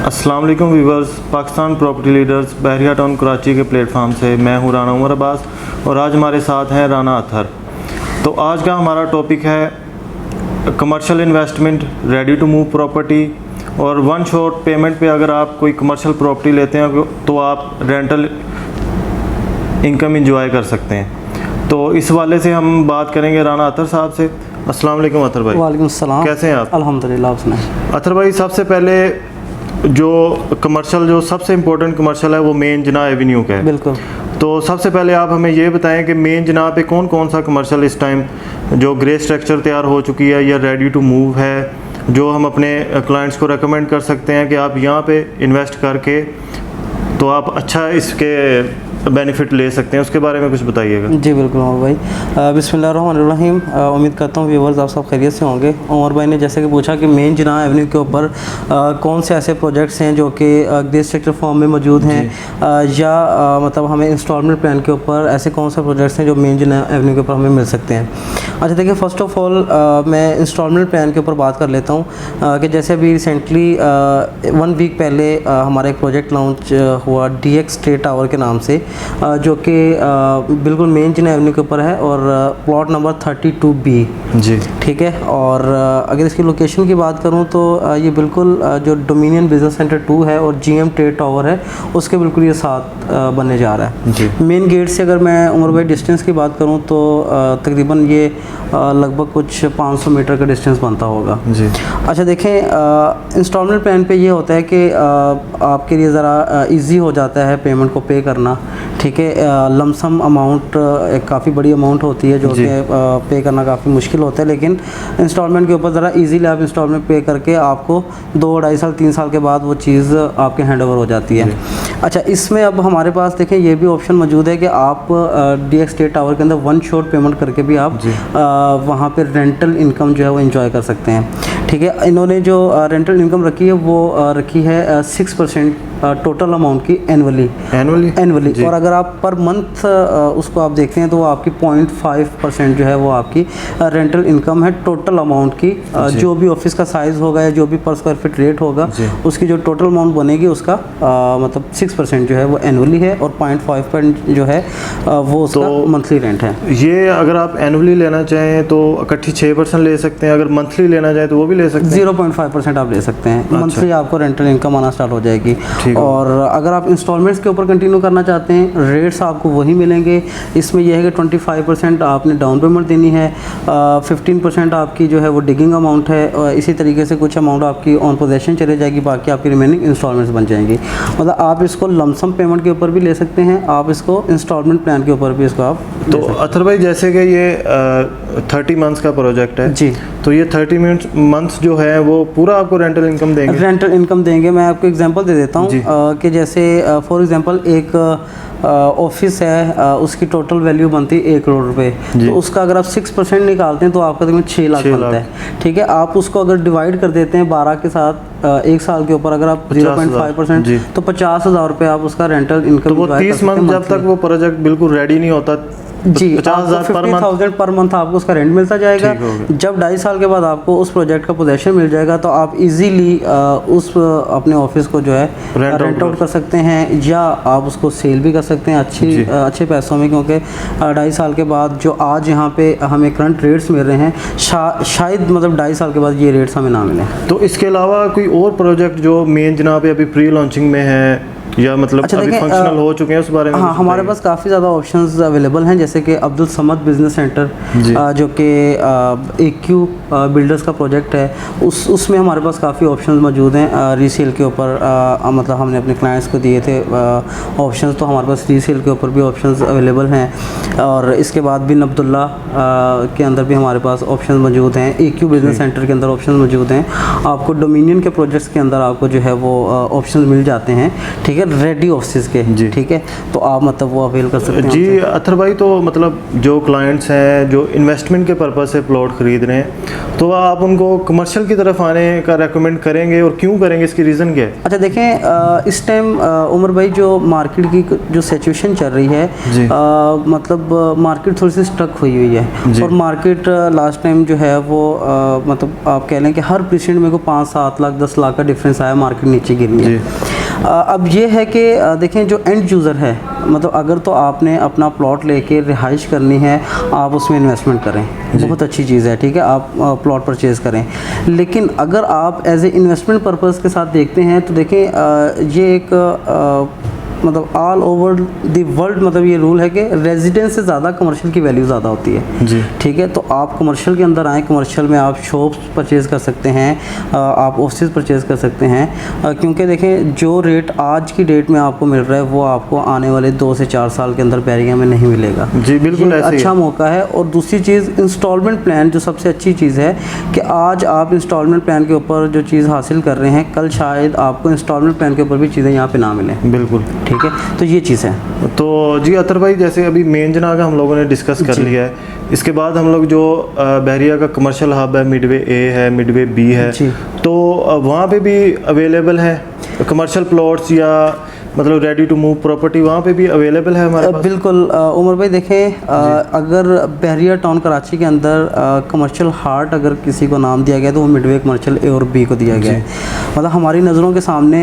अस्सलाम वालेकुम viewers, Pakistan property leaders बहरिया town Karachi के प्लेटफार्म से मैं हूं राना उमर अब्बास और आज हमारे साथ हैं राना अतहर। तो आज का हमारा टॉपिक है commercial investment, ready to move property और वन शॉट पेमेंट पे अगर आप कोई कमर्शियल प्रॉपर्टी लेते हैं तो आप रेंटल इनकम इंजॉय कर सकते हैं। तो इस वाले से हम बात करेंगे राना अतहर साहब से। अस्सलाम वालेकुम अतहर भाई। वालेकुम सलाम। कैसे हैं आप? अल्हम्दुलिल्लाह। आप सुनाएं। अतहर भाई, सबसे पहले जो कमर्शियल, जो सबसे इम्पोर्टेंट कमर्शियल है वो मेन जिना एवेन्यू का है। बिल्कुल। तो सबसे पहले आप हमें ये बताएं कि मेन जिना पे कौन कौन सा कमर्शियल इस टाइम जो ग्रे स्ट्रक्चर तैयार हो चुकी है या रेडी टू मूव है, जो हम अपने क्लाइंट्स को रेकमेंड कर सकते हैं कि आप यहाँ पे इन्वेस्ट करके तो आप अच्छा इसके बेनिफिट ले सकते हैं, उसके बारे में कुछ बताइएगा। जी बिल्कुल उमर भाई। बिस्मिल्लाहिर्रहमानिर्रहीम। उम्मीद करता हूँ व्यूवर्स आप सब खैरियत से होंगे। उमर भाई ने जैसे कि पूछा कि मेन जिना एवेन्यू के ऊपर कौन से ऐसे प्रोजेक्ट्स हैं जो कि ग्रे स्ट्रक्चर फॉर्म में मौजूद हैं, या मतलब हमें इंस्टॉलमेंट प्लान के ऊपर ऐसे कौन से प्रोजेक्ट्स हैं जो मेन जिना एवेन्यू के ऊपर हमें मिल सकते हैं। अच्छा देखिए, फ़र्स्ट ऑफ़ ऑल मैं इंस्टॉलमेंट प्लान के ऊपर बात कर लेता हूँ कि जैसे अभी रिसेंटली 1 वीक पहले हमारा एक प्रोजेक्ट लॉन्च हुआ DX स्टेट टावर के नाम से, जो कि बिल्कुल मेन जिना एवेन्यू के ऊपर है और प्लॉट नंबर 32B जी, ठीक है। और अगर इसकी लोकेशन की बात करूं तो ये बिल्कुल जो डोमिनियन बिजनेस सेंटर 2 है और GM ट्रेड टावर है उसके बिल्कुल ये साथ बनने जा रहा है जी। मेन गेट से अगर मैं उमर भाई डिस्टेंस की बात करूं तो तकरीबन ये लगभग कुछ 500 मीटर का डिस्टेंस बनता होगा जी। अच्छा देखें, इंस्टॉलमेंट प्लान पे ये होता है कि आपके लिए ज़रा इजी हो जाता है पेमेंट को पे करना, ठीक है। लमसम अमाउंट काफ़ी बड़ी अमाउंट होती है जो कि पे करना काफ़ी मुश्किल होता है, लेकिन इंस्टॉलमेंट के ऊपर ज़रा इजीली आप इंस्टॉलमेंट पे करके आपको 2, 2.5 साल 3 साल के बाद वो चीज़ आपके हैंड ओवर हो जाती है। अच्छा, इसमें अब हमारे पास देखें ये भी ऑप्शन मौजूद है कि आप DX स्टेट टावर के अंदर वन शॉट पेमेंट करके भी आप वहाँ पर रेंटल इनकम जो है वो इंजॉय कर सकते हैं, ठीक है। इन्होंने जो रेंटल इनकम रखी है वो रखी है 6% टोटल अमाउंट की एनुअली। और अगर आप पर मंथ उसको आप देखते हैं तो वो आपकी 0.5% जो है वो आपकी रेंटल इनकम है टोटल अमाउंट की। जो भी ऑफिस का साइज़ होगा या जो भी पर स्क्वायर फीट रेट होगा उसकी जो टोटल अमाउंट बनेगी उसका मतलब 6% जो है वो एनुअली है और 0.5% जो है वो उसका मंथली रेंट है। ये अगर आप एनुअली लेना चाहें तो इकट्ठी 6% ले सकते हैं, अगर मंथली लेना चाहें तो वो भी ले सकते हैं। 0.5% आप ले सकते हैं। मंथली आपको रेंटल इनकम आना स्टार्ट हो जाएगी। और अगर आप इंस्टॉलमेंट्स के ऊपर कंटिन्यू करना चाहते हैं, रेट्स आपको वही मिलेंगे। इसमें यह है कि 25% आपने डाउन पेमेंट देनी है, 15% आपकी जो है वो डिगिंग अमाउंट है, और इसी तरीके से कुछ अमाउंट आपकी ऑन पोजेशन चले जाएगी, बाकी आपकी रिमेनिंग इंस्टॉलमेंट्स बन जाएंगी। मतलब आप इसको लमसम पेमेंट के ऊपर भी ले सकते हैं, आप इसको इंस्टॉलमेंट प्लान के ऊपर भी इसको आप। तो अतहर भाई, जैसे कि ये 30 मंथ्स का प्रोजेक्ट है जी, तो ये 30 मंथ्स जो है वो पूरा आपको रेंटल इनकम देंगे? रेंटल इनकम देंगे। मैं आपको एग्जांपल दे देता हूँ कि जैसे फॉर एग्जांपल एक ऑफिस है, उसकी टोटल वैल्यू बनती है 1 करोड़ रुपए, तो उसका अगर आप 6% निकालते हैं तो आपका तकरीबन 6 लाख बनता है, ठीक है। आप उसको अगर डिवाइड कर देते हैं 12 के साथ 1 साल के ऊपर, अगर आप 0.5% तो 50,000 रुपए आप उसका रेंटल इनकम। तो वो 30 मंथ जब तक वो प्रोजेक्ट बिल्कुल रेडी नहीं होता जी, 50,000 पर मंथ आपको उसका रेंट मिलता जाएगा। जब 2.5 साल के बाद आपको उस प्रोजेक्ट का पोजेशन मिल जाएगा तो आप इजीली उस अपने ऑफिस को जो है रेंट आउट कर सकते हैं, या आप उसको सेल भी कर सकते हैं अच्छे पैसों में, क्योंकि 2.5 साल के बाद जो आज यहाँ पे हमें करंट रेट्स मिल रहे हैं, शायद मतलब 2.5 साल के बाद ये रेट्स हमें ना मिलें। तो इसके अलावा कोई और प्रोजेक्ट जो मेन जिना पे अभी प्री लॉन्चिंग में है या मतलब अभी फंक्शनल हो चुके हैं, उस बारे में? हाँ, हमारे पास काफ़ी ज़्यादा ऑप्शंस अवेलेबल हैं, जैसे कि अब्दुल समद बिजनेस सेंटर जो कि AQ बिल्डर्स का प्रोजेक्ट है, उसमें हमारे पास काफ़ी ऑप्शंस मौजूद हैं रीसेल के ऊपर। मतलब हमने अपने क्लाइंट्स को दिए थे ऑप्शंस, तो हमारे पास रीसेल के ऊपर भी ऑप्शंस अवेलेबल हैं। और इसके बाद बिन अब्दुल्ला के अंदर भी हमारे पास ऑप्शन मौजूद हैं, AQ बिजनेस सेंटर के अंदर ऑप्शन मौजूद हैं। आपको डोमिनियन के प्रोजेक्ट्स के अंदर आपको जो है वो ऑप्शन मिल जाते हैं, ठीक है। रेडी ऑफिस के, ठीक है, तो आप मतलब वो अवेल कर सकते हैं। जी अथर भाई, तो मतलब जो क्लाइंट्स हैं जो इन्वेस्टमेंट के पर्पज़ से प्लॉट ख़रीद रहे हैं, तो आप उनको कमर्शियल की तरफ आने का रेकमेंड करेंगे, और क्यों करेंगे, इसकी रीज़न क्या है? अच्छा देखें, इस टाइम उमर भाई जो मार्केट की जो सिचुएशन चल रही है, मतलब मार्केट थोड़ी सी स्टक हुई है, और मार्केट लास्ट टाइम जो है वो मतलब आप कह लें कि हर परसेंट में को 5, 7 लाख 10 लाख का डिफरेंस आया, मार्केट नीचे गिरी है। अब ये है कि देखें जो एंड यूज़र है, मतलब अगर तो आपने अपना प्लॉट लेके रिहाइश करनी है, आप उसमें इन्वेस्टमेंट करें, बहुत अच्छी चीज़ है, ठीक है, आप प्लॉट परचेज़ करें। लेकिन अगर आप एज ए इन्वेस्टमेंट पर्पज़ के साथ देखते हैं तो देखें ये एक मतलब ऑल ओवर द वर्ल्ड मतलब ये रूल है कि रेजिडेंस से ज़्यादा कमर्शियल की वैल्यू ज़्यादा होती है जी, ठीक है। तो आप कमर्शियल के अंदर आएँ, कमर्शियल में आप शॉप्स परचेज़ कर सकते हैं, आप ऑफिस परचेज़ कर सकते हैं, क्योंकि देखें जो रेट आज की डेट में आपको मिल रहा है वो आपको आने वाले 2 से 4 साल के अंदर बैरिया में नहीं मिलेगा जी, बिल्कुल अच्छा मौका है। और दूसरी चीज़ इंस्टॉलमेंट प्लान जो सबसे अच्छी चीज़ है कि आज आप इंस्टॉलमेंट प्लान के ऊपर जो चीज़ हासिल कर रहे हैं, कल शायद आपको इंस्टॉलमेंट प्लान के ऊपर भी चीज़ें यहाँ पे ना मिलें। बिल्कुल ठीक है, तो ये चीज़ है। तो जी अतर भाई, जैसे अभी मेन जना का हम लोगों ने डिस्कस कर लिया है, इसके बाद हम लोग जो बहरिया का कमर्शियल हब है, मिडवे ए है, मिडवे बी है, तो वहाँ पे भी अवेलेबल है कमर्शियल प्लॉट्स या मतलब रेडी टू मूव प्रॉपर्टी, वहाँ पे भी अवेलेबल है हमारे पास? बिल्कुल उमर भाई, देखें अगर बहरिया टाउन कराची के अंदर कमर्शियल हार्ट अगर किसी को नाम दिया गया तो वो मिडवे कमर्शियल ए और बी को दिया गया है। मतलब हमारी नज़रों के सामने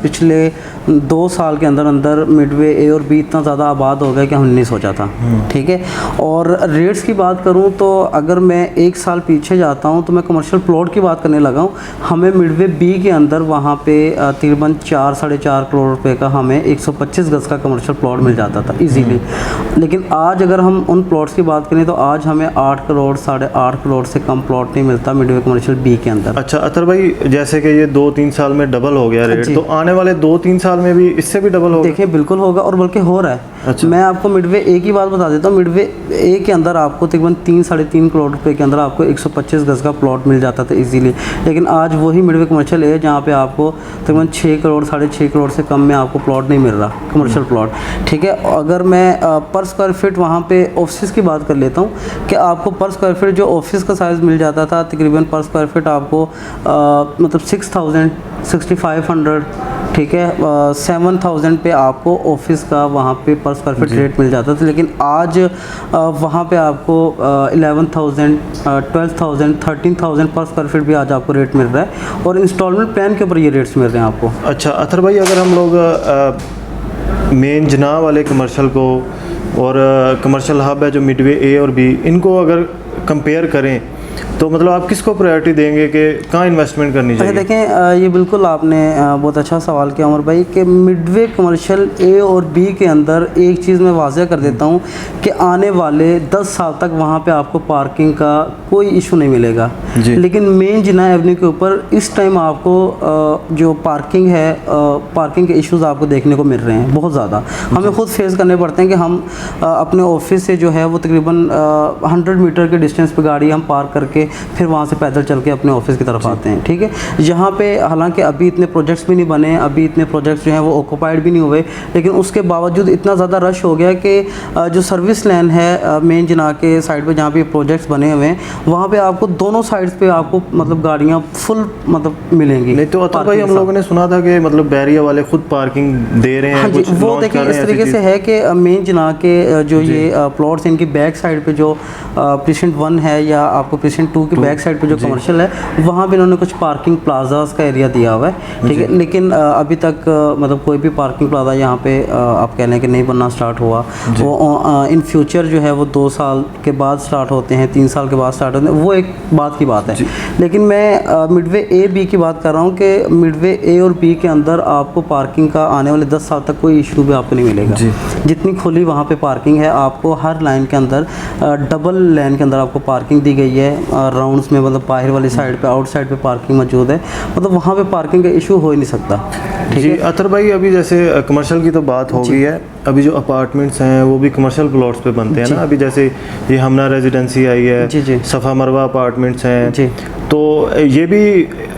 पिछले 2 साल के अंदर अंदर मिडवे ए और बी इतना ज़्यादा आबाद हो गया कि हमने नहीं सोचा था, ठीक है। और रेट्स की बात करूँ तो अगर मैं 1 साल पीछे जाता हूँ तो मैं कमर्शियल प्लॉट की बात करने लगा हूँ, हमें मिडवे बी के अंदर वहाँ पे तकरीबन 4 साढ़े 4 करोड़ रुपए का हमें 125 गज का कमर्शियल प्लॉट मिल जाता था इजीली। लेकिन आज अगर हम उन प्लॉट्स की बात करें तो आज हमें 8 करोड़ साढ़े 8 करोड़ से कम प्लॉट नहीं मिलता मिडवे कमर्शियल बी के अंदर। अच्छा अतर भाई, जैसे कि ये 2-3 साल में डबल हो गया रेट, तो आने वाले 2-3 साल में भी इससे भी डबल होगा? देखिए बिल्कुल होगा, और बल्कि हो रहा है। अच्छा। मैं आपको मिडवे ए की बात बता देता हूँ। मिडवे ए के अंदर आपको तकरीबन 3 साढ़े 3 करोड़ रुपए के अंदर आपको 125 गज का प्लॉट मिल जाता था इजीली। लेकिन आज वही मिडवे कमर्शियल है जहाँ पे आपको तकरीबन 6 करोड़ साढ़े 6 करोड़ से कम में आपको प्लॉट नहीं मिल रहा कमर्शियल प्लॉट, ठीक है। अगर मैं पर स्क्वायर फीट वहाँ पे ऑफिस की बात कर लेता हूँ कि आपको पर स्क्वायर फीट जो ऑफिस का साइज़ मिल जाता था तकरीबन पर स्क्वायर फीट आपको मतलब 6000 6500, ठीक है, 7000 पे आपको ऑफिस का वहाँ पे पर स्क्वायर फीट रेट मिल जाता था। लेकिन आज वहाँ पे आपको 11,000 12,000 13,000 पर स्क्वायर फीट भी आज आपको रेट मिल रहा है, और इंस्टॉलमेंट प्लान के ऊपर ये रेट्स मिल रहे हैं आपको। अच्छा अतर भाई, अगर हम लोग मेन जना वाले कमर्शियल को और कमर्शियल हब है जो मिडवे ए और बी, इनको अगर कंपेयर करें तो मतलब आप किसको प्रायोरिटी देंगे कि कहाँ इन्वेस्टमेंट करनी चाहिए? देखें ये बिल्कुल आपने बहुत अच्छा सवाल किया उमर भाई कि मिडवे कमर्शियल ए और बी के अंदर एक चीज़ मैं वाज़ह कर देता हूँ कि आने वाले 10 साल तक वहाँ पे आपको पार्किंग का कोई इशू नहीं मिलेगा। लेकिन मेन जिना एवेन्यू के ऊपर इस टाइम आपको जो पार्किंग है, पार्किंग के इश्यूज़ आपको देखने को मिल रहे हैं बहुत ज़्यादा। हमें खुद फेस करने पड़ते हैं कि हम अपने ऑफिस से जो है वो तकरीबन 100 मीटर के डिस्टेंस पे गाड़ी हम पार्क करके फिर वहाँ से पैदल चल के अपने ऑफिस की तरफ आते हैं, ठीक है। यहाँ पे हालांकि अभी इतने प्रोजेक्ट्स भी नहीं बने, अभी इतने प्रोजेक्ट्स जो हैं वो ऑक्यूपाइड भी नहीं हुए, लेकिन उसके बावजूद इतना ज़्यादा रश हो गया कि जो सर्विस लाइन है मेन जना के साइड पे जहाँ पे प्रोजेक्ट्स बने हुए हैं वहाँ पे आपको दोनों साइड्स पे आपको मतलब गाड़ियाँ फुल मतलब मिलेंगी। नहीं तो अतर भाई, हम लोगों ने सुना था कि मतलब बैरिया वाले खुद पार्किंग दे रहे हैं। हाँ जी, वो देखिए इस तरीके से है कि मेन जना के जो ये प्लॉट्स इनकी बैक साइड पे जो प्रीसेंट 1 है या आपको प्रीसेंट 2 की बैक साइड पे जो कमर्शियल है वहाँ पे इन्होंने कुछ पार्किंग प्लाजास का एरिया दिया हुआ है, ठीक है। लेकिन अभी तक मतलब कोई भी पार्किंग प्लाजा यहाँ पे आप कह लें कि नहीं बनना स्टार्ट हुआ। वो इन फ्यूचर जो है वो 2 साल के बाद स्टार्ट होते हैं, 3 साल के बाद स्टार्ट होते हैं, वो एक बात की बात है। लेकिन मैं मिडवे ए बी की बात कर रहा हूँ कि मिडवे ए और बी के अंदर आपको पार्किंग का आने वाले 10 साल तक कोई इशू भी आपको नहीं मिलेगा। जितनी खुली वहाँ पे पार्किंग है, आपको हर लाइन के अंदर डबल लाइन के अंदर आपको पार्किंग दी गई है, राउंड्स में, मतलब बाहर वाली साइड पे, आउटसाइड पे पार्किंग मौजूद है, मतलब वहाँ पे पार्किंग का इशू हो ही नहीं सकता। ठीक जी है। अतर भाई, अभी जैसे कमर्शियल की तो बात हो गई है, अभी जो अपार्टमेंट्स हैं वो भी कमर्शियल प्लॉट्स पे बनते हैं ना। अभी जैसे ये हमना रेजिडेंसी आई है, जी जी सफ़ा मरवा अपार्टमेंट्स हैं जी। तो ये भी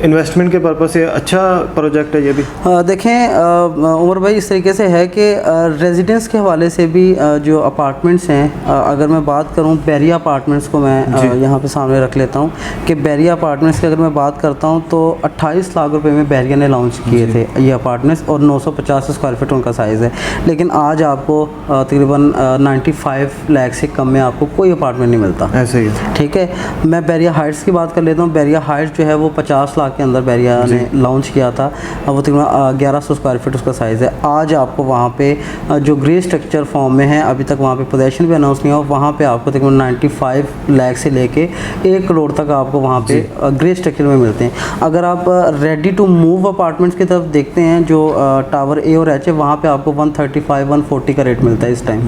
इन्वेस्टमेंट के पर्पज़ से अच्छा प्रोजेक्ट है ये भी। देखें उमर भाई, इस तरीके से है कि रेजिडेंस के हवाले से भी जो अपार्टमेंट्स हैं, अगर मैं बात करूं बैरिया अपार्टमेंट्स को मैं यहाँ पे सामने रख लेता हूं कि बैरिया अपार्टमेंट्स की अगर मैं बात करता हूं तो 28 लाख रुपए में बैरिया ने लॉन्च किए थे ये अपार्टमेंट्स, और 950 स्क्वायर फीट उनका साइज़ है। लेकिन आज आपको तकरीबन 95 लाख से कम में आपको कोई अपार्टमेंट नहीं मिलता। ऐसे ही है। ठीक है। मैं बैरिया हाइट्स की बात कर लेता हूँ। बैरिया हाइट्स जो है वो 50 लाख के अंदर बैरिया ने लॉन्च किया था, वो तकरीबन 1100 स्क्वायर फीट उसका साइज़ है। आज आपको वहाँ पे जो ग्रे स्ट्रक्चर फॉर्म में है, अभी तक वहाँ पे पोजेशन भी अनाउंस नहीं हुआ, वहाँ पे आपको तकरीबन 95 लाख से लेके 1 करोड़ तक आपको वहाँ पे ग्रे स्ट्रक्चर में मिलते हैं। अगर आप रेडी टू मूव अपार्टमेंट्स की तरफ देखते हैं, जो टावर ए और एच है, वहाँ पे आपको 135-140 का रेट मिलता है इस टाइम।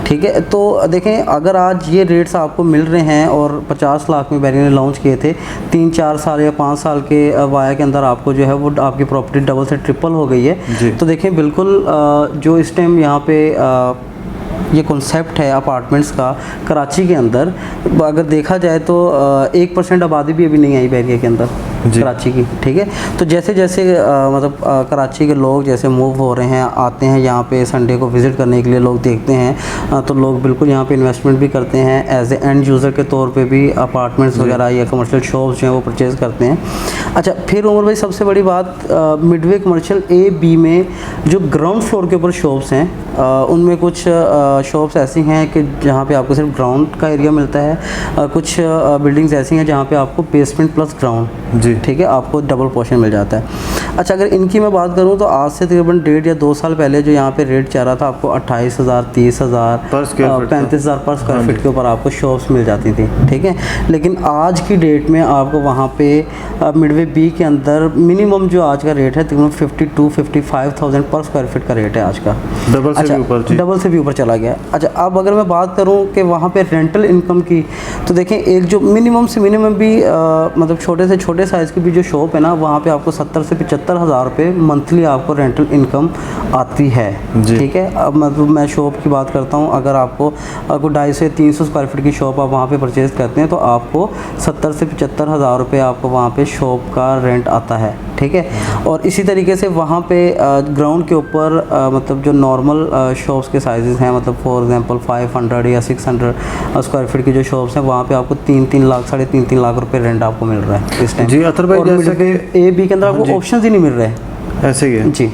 ठीक है। तो देखें, अगर आज ये रेट्स आपको मिल रहे हैं और 50 लाख में बैरिया ने लॉन्च किए थे, 3-4 साल या 5 साल के वाया के अंदर आपको जो है वो आपकी प्रॉपर्टी डबल से ट्रिपल हो गई है। तो देखें बिल्कुल जो इस टाइम यहाँ पे ये कॉन्सेप्ट है अपार्टमेंट्स का कराची के अंदर, अगर देखा जाए तो 1% आबादी भी अभी नहीं आई बैरिया के अंदर कराची की। ठीक है। तो जैसे जैसे मतलब कराची के लोग जैसे मूव हो रहे हैं, आते हैं यहाँ पे संडे को विज़िट करने के लिए, लोग देखते हैं तो लोग बिल्कुल यहाँ पे इन्वेस्टमेंट भी करते हैं, एज ए एंड यूज़र के तौर पे भी अपार्टमेंट्स वगैरह या कमर्शियल शॉप्स जो हैं वो परचेज़ करते हैं। अच्छा, फिर उमर भाई सबसे बड़ी बात, मिडवे कमर्शियल ए बी में जो ग्राउंड फ्लोर के ऊपर शॉप्स हैं, उनमें कुछ शॉप्स ऐसी हैं कि जहाँ पे आपको सिर्फ ग्राउंड का एरिया मिलता है, कुछ बिल्डिंग्स ऐसी हैं जहाँ पे आपको बेसमेंट प्लस ग्राउंड, ठीक है, आपको डबल पोर्शन मिल जाता है। अच्छा, अगर इनकी मैं बात करूँ तो आज से तकरीबन 1.5 या 2 साल पहले जो यहाँ पे रेट चल रहा था, आपको 28,000, 30,000, 35,000 पर स्क्वायर फीट के ऊपर आपको शॉप्स मिल जाती थी। ठीक है। लेकिन आज की डेट में आपको वहाँ पे मिडवे बी के अंदर मिनिमम जो आज का रेट है तकरीबन 52-55,000 पर स्क्वायर फीट का रेट है आज का। डबल से भी ऊपर, डबल से भी ऊपर चला गया। अच्छा, अब अगर मैं बात करूं कि वहाँ पे रेंटल इनकम की, तो देखें एक जो मिनिमम से मिनिमम भी मतलब छोटे से छोटे साइज़ की भी जो शॉप है ना, वहाँ पे आपको 70 से 75 हज़ार रुपये मंथली आपको रेंटल इनकम आती है। ठीक है। अब मतलब मैं शॉप की बात करता हूँ, अगर आपको 250 से 300 स्क्वायर फीट की शॉप आप वहाँ पे परचेज़ करते हैं तो आपको 70 से 75 हज़ार रुपये आपको वहाँ पे शॉप का रेंट आता है। ठीक है। और इसी तरीके से वहाँ पे ग्राउंड के ऊपर मतलब जो नॉर्मल शॉप्स के साइजेस हैं, मतलब फॉर एग्जांपल 500 या 600 स्क्वायर फीट की जो शॉप्स हैं, वहाँ पे आपको 3-3 लाख, 3.5 लाख रुपए रेंट आपको मिल रहा है इस टाइम। जी अतर भाई, जैसे कि ए बी के अंदर आपको ऑप्शंस ही नहीं मिल रहे। ऐसे ही है जी।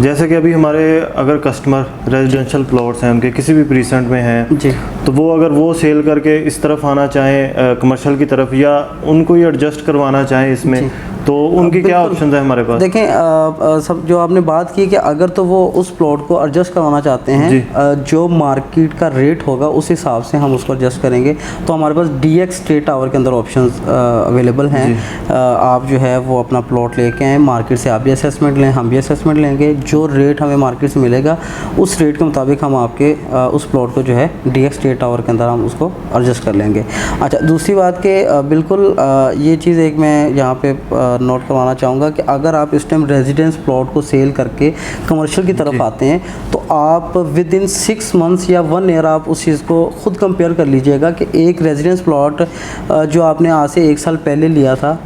जैसे कि अभी हमारे अगर कस्टमर रेजिडेंशियल प्लॉट्स हैं उनके किसी भी प्रीसेंट में हैं जी, तो वो अगर वो सेल करके इस तरफ आना चाहें कमर्शियल की तरफ, या उनको ये एडजस्ट करवाना चाहें इसमें, तो उनकी क्या ऑप्शन है हमारे पास? देखें सब जो आपने बात की कि अगर तो वो उस प्लॉट को एडजस्ट करवाना चाहते हैं, जो मार्केट का रेट होगा उस हिसाब से हम उसको एडजस्ट करेंगे। तो हमारे पास DX स्टेट टावर के अंदर ऑप्शंस अवेलेबल हैं। आप जो है वो अपना प्लॉट लेके आएँ, मार्केट से आप भी असेसमेंट लें, हम भी असेसमेंट लेंगे, जो रेट हमें मार्केट से मिलेगा उस रेट के मुताबिक हम आपके उस प्लॉट को जो है DX स्टेट टावर के अंदर हम उसको एडजस्ट कर लेंगे। अच्छा, दूसरी बात कि बिल्कुल ये चीज़ एक मैं यहाँ पे नोट करवाना चाहूँगा कि अगर आप इस टाइम रेजिडेंस प्लॉट को सेल करके कमर्शियल की तरफ आते हैं तो आप विद इन 6 मंथ्स या 1 ईयर आप उस चीज़ को ख़ुद कंपेयर कर लीजिएगा कि एक रेजिडेंस प्लॉट जो आपने आज से 1 साल पहले लिया था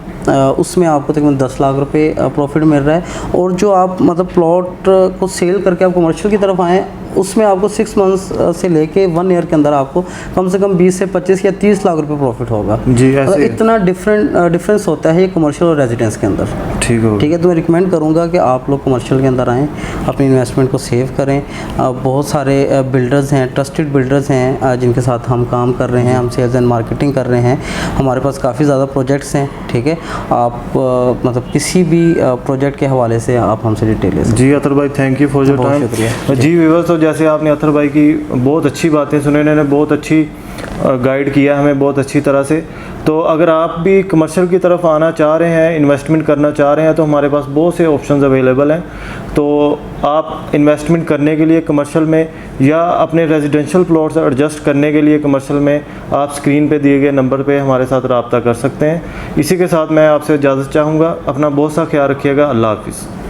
उसमें आपको तकरीबन 10 लाख रुपए प्रॉफिट मिल रहा है, और जो आप मतलब प्लॉट को सेल करके आप कमर्शियल की तरफ आएँ उसमें आपको 6 मंथ्स से लेके 1 ईयर के अंदर आपको कम से कम 20 से 25 या 30 लाख रुपए प्रॉफिट होगा। जी, ऐसे इतना डिफरेंस होता है ये कमर्शियल और रेजिडेंस के अंदर। ठीक है। तो मैं रिकमेंड करूँगा कि आप लोग कमर्शियल के अंदर आएँ, अपनी इन्वेस्टमेंट को सेव करें। बहुत सारे बिल्डर्स हैं, ट्रस्टेड बिल्डर्स हैं जिनके साथ हम काम कर रहे हैं, हम सेल्स एंड मार्केटिंग कर रहे हैं, हमारे पास काफ़ी ज़्यादा प्रोजेक्ट्स हैं। ठीक है। आप मतलब किसी भी प्रोजेक्ट के हवाले से आप हमसे डिटेल ले सकते हैं। जी अतर भाई, thank you for your time. जी व्यूअर्स, तो जैसे आपने अतर भाई की बहुत अच्छी बातें सुने, इन्होंने बहुत अच्छी गाइड किया हमें बहुत अच्छी तरह से। तो अगर आप भी कमर्शियल की तरफ आना चाह रहे हैं, इन्वेस्टमेंट करना चाह रहे हैं, तो हमारे पास बहुत से ऑप्शंस अवेलेबल हैं। तो आप इन्वेस्टमेंट करने के लिए कमर्शियल में या अपने रेजिडेंशियल प्लॉट्स एडजस्ट करने के लिए कमर्शियल में आप स्क्रीन पे दिए गए नंबर पे हमारे साथ रब्ता कर सकते हैं। इसी के साथ मैं आपसे इजाज़त चाहूँगा। अपना बहुत सा ख्याल रखिएगा। अल्लाह हाफिज़।